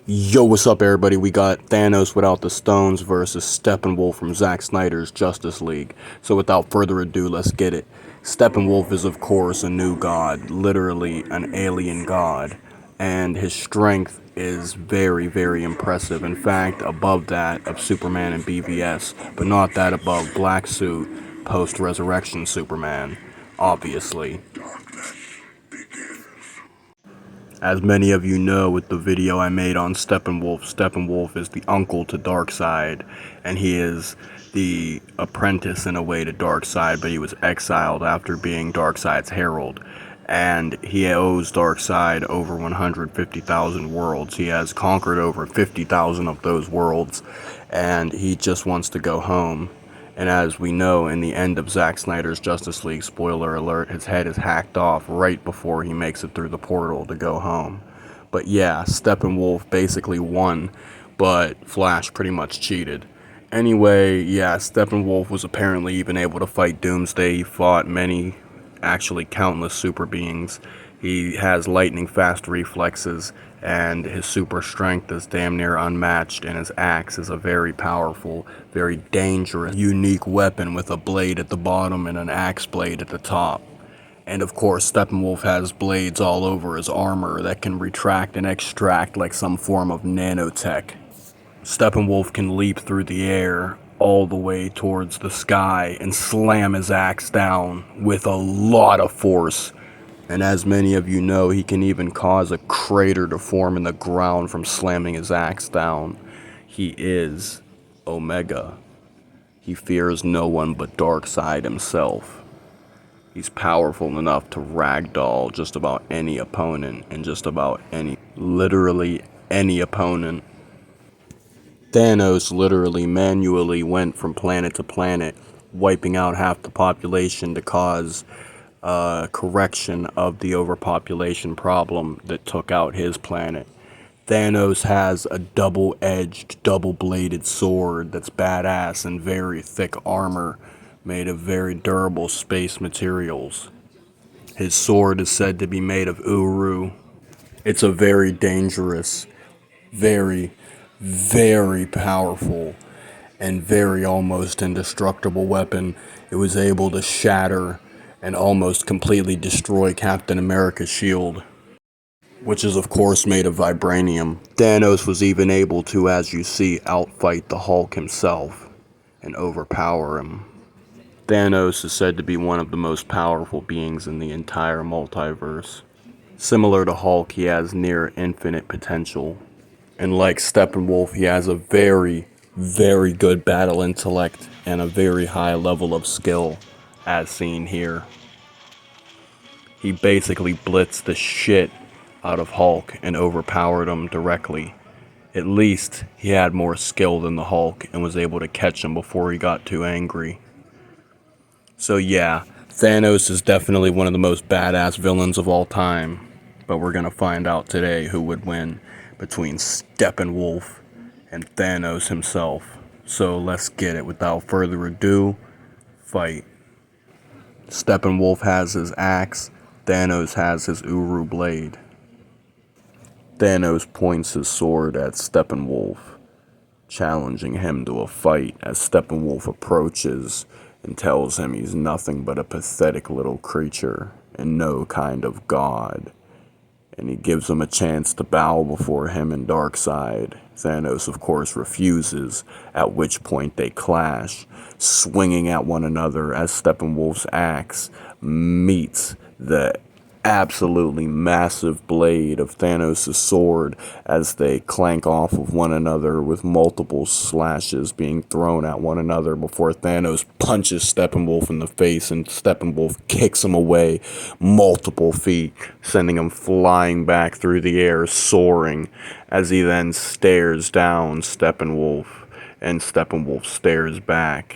Yo, what's up, everybody? We got Thanos without the stones versus Steppenwolf from Zack Snyder's Justice League. So without further ado, let's get it. Steppenwolf is, of course, a new god, literally an alien god, and his strength is very, very impressive. In fact, above that of Superman and BVS, but not that above Black Suit post-resurrection Superman, obviously. As many of you know with the video I made on Steppenwolf, Steppenwolf is the uncle to Darkseid, and he is the apprentice in a way to Darkseid, but he was exiled after being Darkseid's herald. And he owes Darkseid over 150,000 worlds. He has conquered over 50,000 of those worlds, and he just wants to go home. And as we know, in the end of Zack Snyder's Justice League, spoiler alert, his head is hacked off right before he makes it through the portal to go home. But yeah, Steppenwolf basically won, but Flash pretty much cheated. Anyway, yeah, Steppenwolf was apparently even able to fight Doomsday. He fought many, actually countless super beings. He has lightning fast reflexes, and his super strength is damn near unmatched, and his axe is a very powerful, very dangerous, unique weapon with a blade at the bottom and an axe blade at the top. And of course, Steppenwolf has blades all over his armor that can retract and extract like some form of nanotech. Steppenwolf can leap through the air all the way towards the sky and slam his axe down with a lot of force. And as many of you know, he can even cause a crater to form in the ground from slamming his axe down. He is Omega. He fears no one but Darkseid himself. He's powerful enough to ragdoll just about any opponent and just about literally any opponent. Thanos literally manually went from planet to planet, wiping out half the population to cause correction of the overpopulation problem that took out his planet. Thanos has a double-edged, double-bladed sword that's badass and very thick armor made of very durable space materials. His sword is said to be made of Uru. It's a very dangerous, very, very powerful, and very almost indestructible weapon. It was able to shatter and almost completely destroy Captain America's shield, which is of course made of vibranium. Thanos was even able to, as you see, outfight the Hulk himself and overpower him. Thanos is said to be one of the most powerful beings in the entire multiverse. Similar to Hulk, he has near infinite potential. And like Steppenwolf, he has a very, very good battle intellect and a very high level of skill, as seen here. He basically blitzed the shit out of Hulk and overpowered him directly. At least he had more skill than the Hulk and was able to catch him before he got too angry. So yeah, Thanos is definitely one of the most badass villains of all time. But we're gonna find out today who would win between Steppenwolf and Thanos himself. So let's get it. Without further ado, fight. Steppenwolf has his axe. Thanos has his Uru blade. Thanos points his sword at Steppenwolf, challenging him to a fight as Steppenwolf approaches and tells him he's nothing but a pathetic little creature and no kind of god. And he gives him a chance to bow before him and Darkseid. Thanos, of course, refuses, at which point they clash, swinging at one another as Steppenwolf's axe meets the absolutely massive blade of Thanos' sword as they clank off of one another with multiple slashes being thrown at one another before Thanos punches Steppenwolf in the face and Steppenwolf kicks him away multiple feet, sending him flying back through the air, soaring, as he then stares down Steppenwolf, and Steppenwolf stares back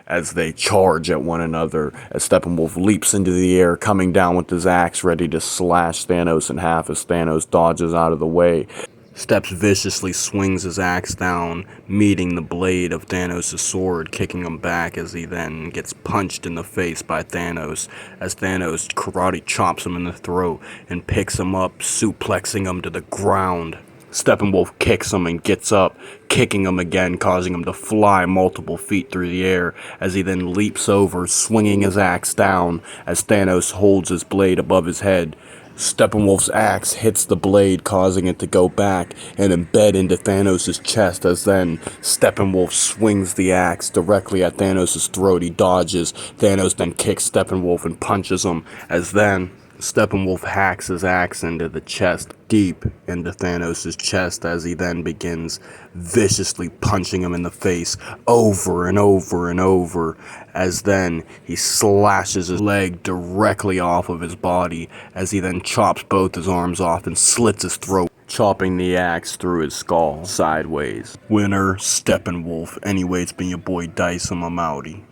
as they charge at one another, as Steppenwolf leaps into the air, coming down with his axe, ready to slash Thanos in half as Thanos dodges out of the way. Steps viciously swings his axe down, meeting the blade of Thanos' sword, kicking him back as he then gets punched in the face by Thanos, as Thanos karate chops him in the throat and picks him up, suplexing him to the ground. Steppenwolf kicks him and gets up, kicking him again, causing him to fly multiple feet through the air, as he then leaps over, swinging his axe down as Thanos holds his blade above his head. Steppenwolf's axe hits the blade, causing it to go back and embed into Thanos' chest, as then Steppenwolf swings the axe directly at Thanos' throat. He dodges. Thanos then kicks Steppenwolf and punches him, as then Steppenwolf hacks his axe into the chest, deep into Thanos' chest, as he then begins viciously punching him in the face over and over and over, as then he slashes his leg directly off of his body, as he then chops both his arms off and slits his throat, chopping the axe through his skull sideways. Winner, Steppenwolf. Anyway, it's been your boy Dice, and I'm outie.